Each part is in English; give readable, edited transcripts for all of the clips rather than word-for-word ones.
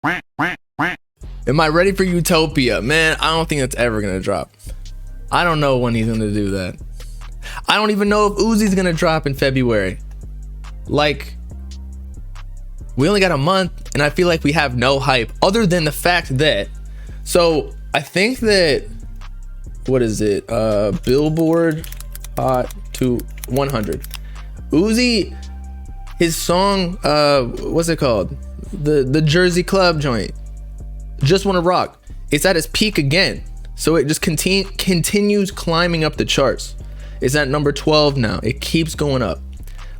Am I ready for Utopia? Man, I don't think that's ever gonna drop. I don't know when he's gonna do that. I don't even know if Uzi's gonna drop in February. Like, we only got a month, and I feel like we have no hype other than the fact that, so I think that, what is it? Billboard Hot to 100. Uzi, his song, what's it called? The Jersey Club joint, Just Wanna Rock. It's at its peak again. So it just continues climbing up the charts. It's at number 12 now. It keeps going up.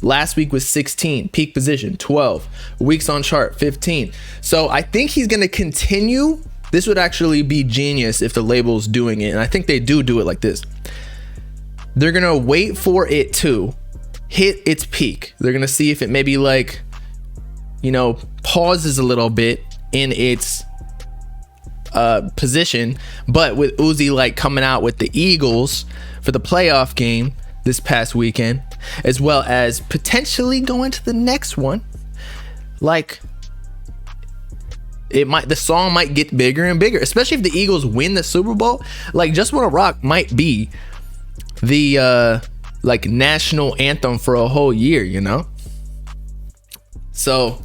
Last week was 16, peak position, 12. Weeks on chart, 15. So I think he's gonna continue. This would actually be genius if the label's doing it. And I think they do it like this. They're gonna wait for it to hit its peak. They're gonna see if it maybe like, you know, pauses a little bit in its position. But with Uzi like coming out with the Eagles for the playoff game this past weekend, as well as potentially going to the next one, like the song might get bigger and bigger, especially if the Eagles win the Super Bowl. Like, Just Wanna Rock might be the like national anthem for a whole year, you know? So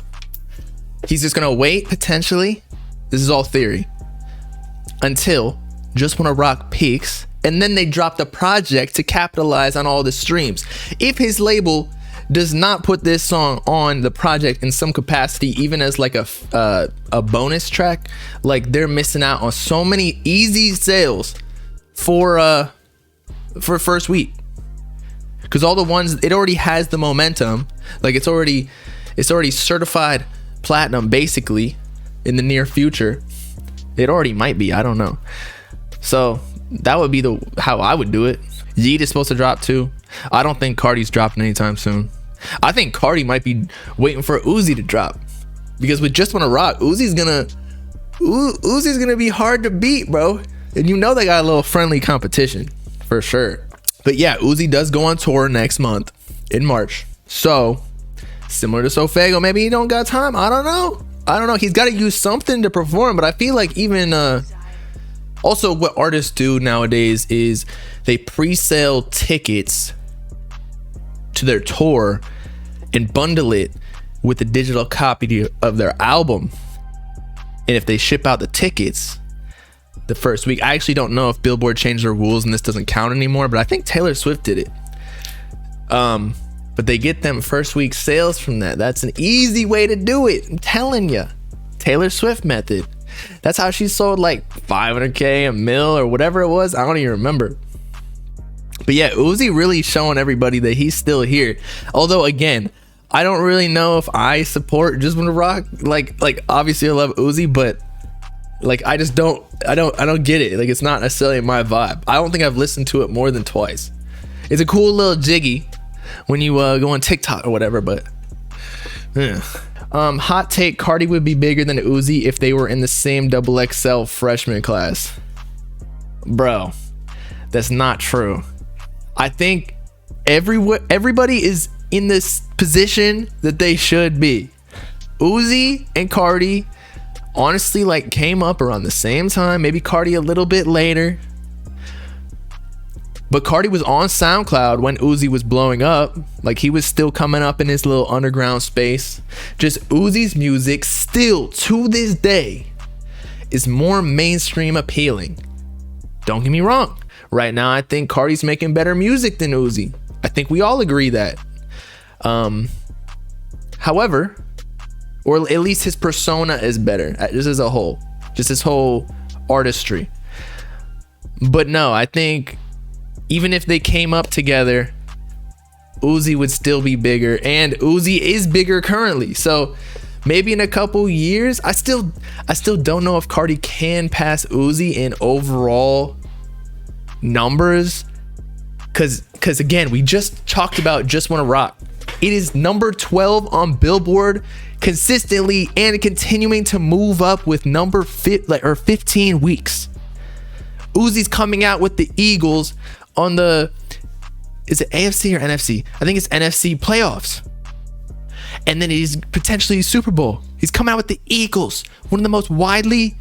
he's just gonna wait, potentially, this is all theory, until Just Wanna Rock peaks, and then they drop the project to capitalize on all the streams. If his label does not put this song on the project in some capacity, even as like a bonus track, like, they're missing out on so many easy sales for first week, because all the ones, it already has the momentum. Like, it's already certified platinum basically in the near future. It already might be, I don't know. So that would be how I would do it. Yeet is supposed to drop too. I don't think Carti's dropping anytime soon. I think Carti might be waiting for Uzi to drop, because with Just Wanna Rock, Uzi's gonna be hard to beat, bro. And you know they got a little friendly competition for sure. But yeah, Uzi does go on tour next month in March. So similar to Sofego, maybe he don't got time. I don't know. He's got to use something to perform. But I feel like even also what artists do nowadays is they pre-sale tickets to their tour and bundle it with a digital copy of their album. And if they ship out the tickets the first week, I actually don't know if Billboard changed their rules and this doesn't count anymore, but I think Taylor Swift did it. But they get them first week sales from that. That's an easy way to do it. I'm telling you, Taylor Swift method. That's how she sold like 500K, a mil, or whatever it was. I don't even remember. But yeah, Uzi really showing everybody that he's still here. Although again, I don't really know if I support Just Wanna Rock. Like obviously I love Uzi, but like I don't get it. Like, it's not necessarily my vibe. I don't think I've listened to it more than twice. It's a cool little jiggy when you go on TikTok or whatever, but yeah. Hot take, Carti would be bigger than Uzi if they were in the same XXL freshman class. Bro, that's not true. I think everybody is in this position that they should be. Uzi and Carti honestly like came up around the same time, maybe Carti a little bit later. But Carti was on SoundCloud when Uzi was blowing up. Like, he was still coming up in his little underground space. Just Uzi's music still to this day is more mainstream appealing. Don't get me wrong. Right now, I think Carti's making better music than Uzi. I think we all agree that. However, or at least his persona is better, just as a whole. Just his whole artistry. But no, I think even if they came up together, Uzi would still be bigger, and Uzi is bigger currently. So maybe in a couple years, I still don't know if Carti can pass Uzi in overall numbers, because again, we just talked about Just Wanna Rock. It is number 12 on Billboard consistently and continuing to move up with number 15 weeks. Uzi's coming out with the Eagles on the, is it AFC or NFC? I think it's NFC playoffs. And then he's potentially Super Bowl. He's coming out with the Eagles, one of the most widely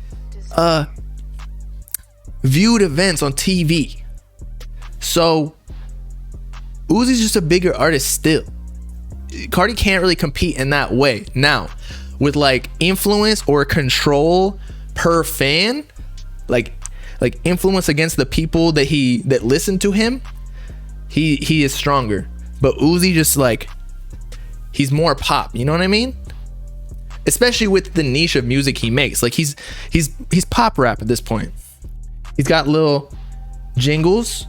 viewed events on TV. So Uzi's just a bigger artist still. Carti can't really compete in that way. Now, with like influence or control per fan, like influence against the people that listen to him, he is stronger. But Uzi just like, he's more pop, you know what I mean? Especially with the niche of music he makes. Like he's pop rap at this point. He's got little jingles.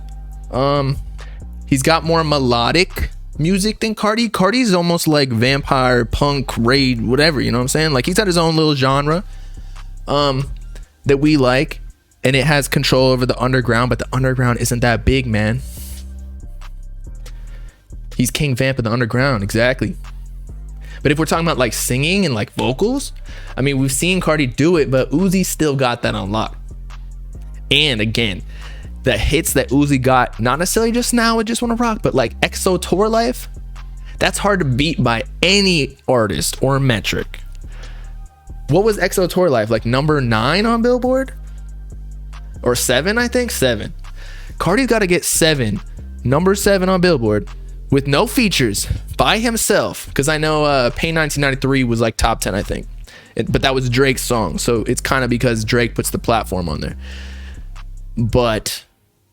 He's got more melodic music than Carti. Carti's almost like vampire, punk, raid, whatever, you know what I'm saying? Like he's got his own little genre that we like, and it has control over the underground, but the underground isn't that big, man. He's King Vamp of the underground, exactly. But if we're talking about like singing and like vocals, I mean, we've seen Carti do it, but Uzi still got that on lock. And again, the hits that Uzi got, not necessarily just now with Just Wanna Rock, but like EXO Tour Life, that's hard to beat by any artist or metric. What was EXO Tour Life? Like number 9 on Billboard? Or 7, I think? 7. Carti's got to get 7, number 7 on Billboard with no features by himself. Because I know Pain 1993 was like top 10, I think. But that was Drake's song. So it's kind of because Drake puts the platform on there. But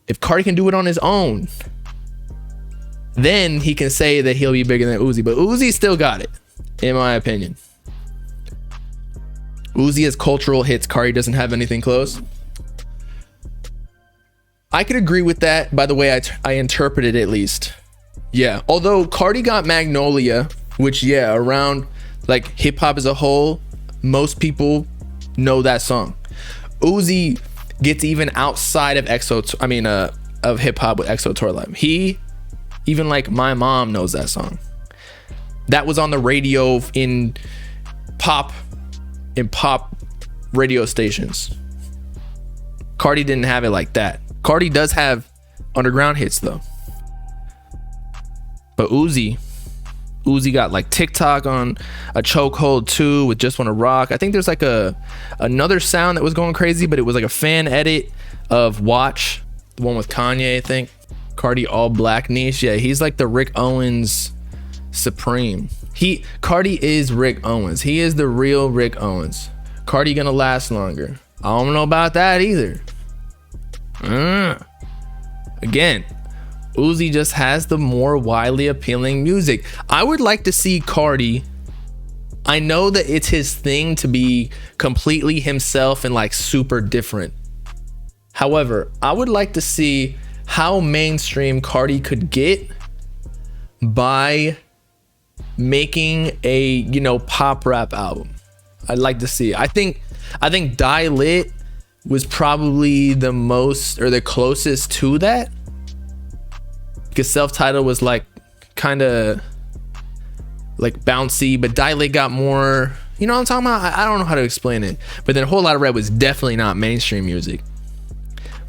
if Carti can do it on his own, then he can say that he'll be bigger than Uzi. But Uzi still got it, in my opinion. Uzi has cultural hits. Carti doesn't have anything close. I could agree with that by the way I interpreted it, at least. Yeah. Although Carti got Magnolia, which, yeah, around like hip hop as a whole, most people know that song. Uzi gets even outside of of hip hop with EXO Tour Live. He, even like my mom knows that song. That was on the radio in pop radio stations. Carti didn't have it like that. Carti does have underground hits though. But Uzi got like TikTok on a chokehold too with Just Wanna Rock. I think there's like another sound that was going crazy, but it was like a fan edit of Watch, the one with Kanye, I think. Carti all black niche. Yeah, he's like the Rick Owens supreme. Carti is Rick Owens. He is the real Rick Owens. Carti gonna last longer. I don't know about that either. Again, Uzi just has the more widely appealing music. I would like to see Carti. I know that it's his thing to be completely himself and like super different. However, I would like to see how mainstream Carti could get by making a, pop rap album. I'd like to see. I think Die Lit was probably the most or the closest to that, because self-titled was like kind of like bouncy, but Die Lit got more, you know what I'm talking about? I don't know how to explain it. But then A Whole Lot of Red was definitely not mainstream music.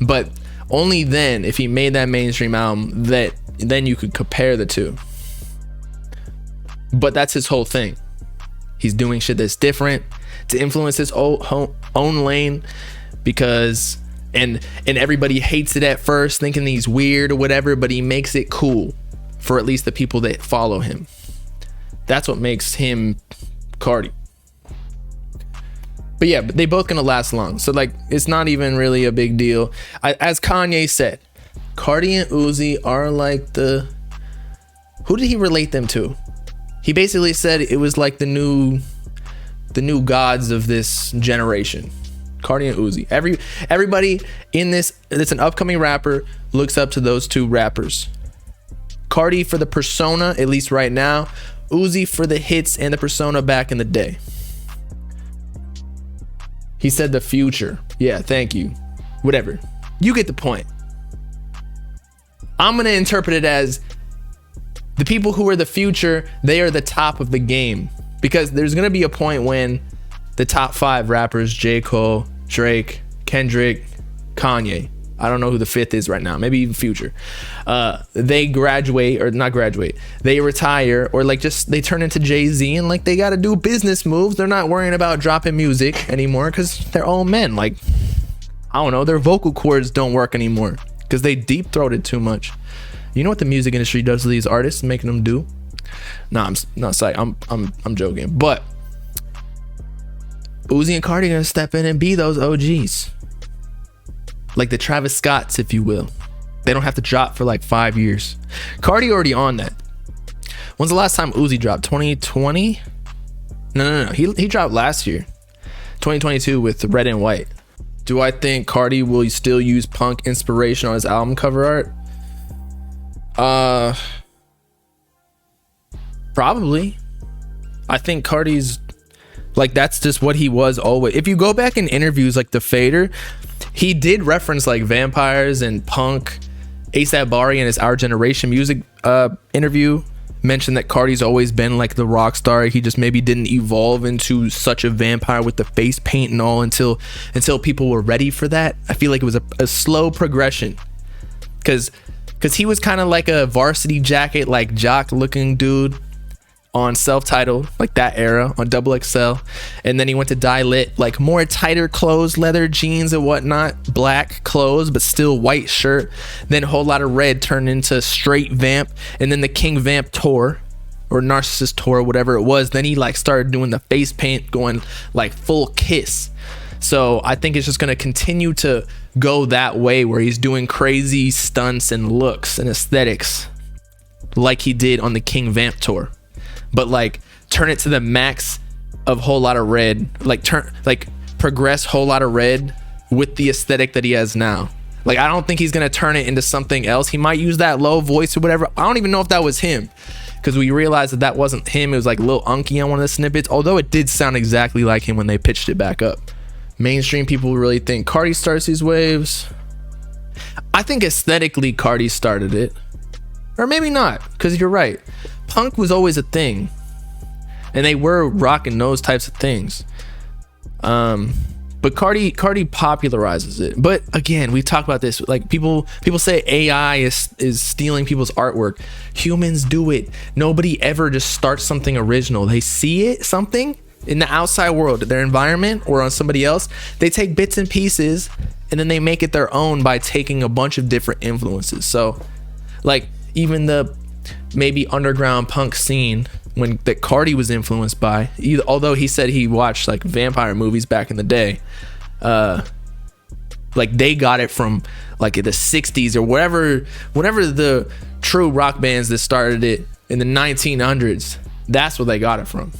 But only then, if he made that mainstream album, then you could compare the two. But that's his whole thing. He's doing shit that's different to influence his own lane, because and everybody hates it at first, thinking he's weird or whatever, but he makes it cool for at least the people that follow him. That's what makes him Carti. But yeah, but they both gonna last long, so like it's not even really a big deal. As Kanye said, Carti and Uzi are like who did he relate them to? He basically said it was like the new gods of this generation. Carti and Uzi. Everybody in this that's an upcoming rapper looks up to those two rappers. Carti for the persona, at least right now. Uzi for the hits and the persona back in the day. He said the future. Yeah, thank you. Whatever. You get the point. I'm gonna interpret it as the people who are the future, they are the top of the game. Because there's gonna be a point when the top 5 rappers, J. Cole, Drake, Kendrick, Kanye, I don't know who the fifth is right now. Maybe even Future. They graduate, or not graduate. They retire, or like just they turn into Jay-Z, and like they got to do business moves. They're not worrying about dropping music anymore because they're all men. Like, I don't know, their vocal cords don't work anymore because they deep throated too much. You know what the music industry does to these artists, making them do? Nah, I'm not saying. I'm joking. But Uzi and Carti are gonna step in and be those OGs, like the Travis Scotts, if you will. They don't have to drop for like 5 years. Carti already on that. When's the last time Uzi dropped? 2020? No. He dropped last year, 2022, with Red and White. Do I think Carti will still use punk inspiration on his album cover art? Probably. I think Carti's like, that's just what he was always. If you go back in interviews like The Fader, he did reference like vampires and punk. A$AP Bari in his Our Generation music interview mentioned that Carti's always been like the rock star. He just maybe didn't evolve into such a vampire with the face paint and all until people were ready for that. I feel like it was a slow progression, because he was kind of like a Varsity Jacket, like jock looking dude on Self-Titled, like that era, on XXL, and then he went to Die Lit, like more tighter clothes, leather jeans and whatnot, black clothes but still white shirt. Then Whole Lot of Red turned into straight vamp, and then the King Vamp tour, or Narcissist tour, whatever it was. Then he like started doing the face paint, going like full Kiss. So I think it's just gonna continue to go that way, where he's doing crazy stunts and looks and aesthetics like he did on the King Vamp tour, but like turn it to the max of Whole Lot of Red, like progress Whole Lot of Red with the aesthetic that he has now. Like, I don't think he's gonna turn it into something else. He might use that low voice or whatever. I don't even know if that was him, because we realized that wasn't him. It was like Lil Unky on one of the snippets, although it did sound exactly like him when they pitched it back up. Mainstream people really think Carti starts these waves. I think aesthetically Carti started it, or maybe not, because you're right, punk was always a thing and they were rocking those types of things, but Carti popularizes it. But again, we talk about this, like people say AI is stealing people's artwork. Humans do it. Nobody ever just starts something original. They see it, something in the outside world, their environment, or on somebody else. They take bits and pieces and then they make it their own by taking a bunch of different influences. So like even the maybe underground punk scene that Carti was influenced by, although he said he watched like vampire movies back in the day, like they got it from like the 60s or whatever the true rock bands that started it in the 1900s. That's where they got it from.